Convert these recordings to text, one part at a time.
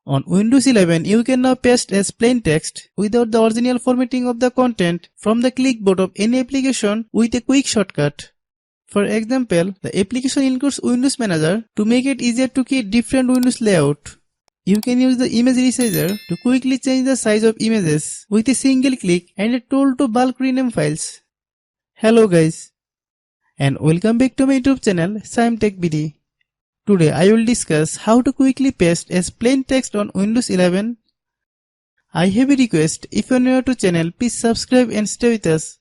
On Windows 11, you can now paste as plain text without the original formatting of the content from the clipboard of any application with a quick shortcut. For example, the application includes Windows Manager to make it easier to create different Windows layout. You can use the image resizer to quickly change the size of images with a single click and a tool to bulk rename files. Hello guys, and welcome back to my YouTube channel Shaem Tech BD. Today I will discuss how to quickly paste as plain text on Windows 11. I have a request, if you are new to channel, please subscribe and stay with us.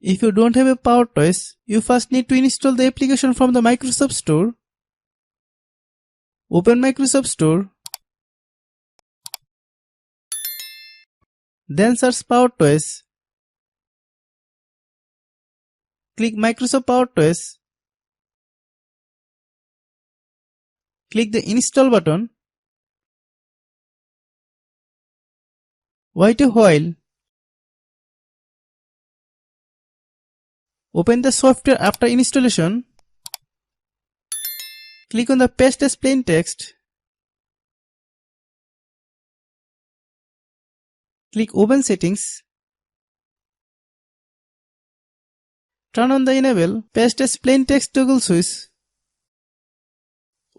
If you don't have a power choice, you first need to install the application from the Microsoft Store. Open Microsoft Store. Then search Power Choice. Click Microsoft Power Choice. Click the Install button. Wait a while. Open the software after installation. Click on the Paste as plain text. Click Open Settings. Turn on the Enable Paste as plain text toggle switch.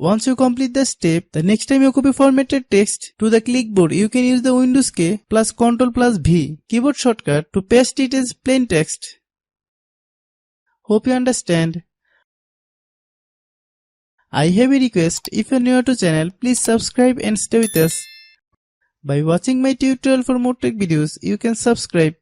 Once you complete the step, the next time you copy formatted text to the clipboard, you can use the Windows key plus Ctrl plus V keyboard shortcut to paste it as plain text. Hope you understand. I have a request, if you are new to channel, please subscribe and stay with us. By watching my tutorial for more tech videos, you can subscribe.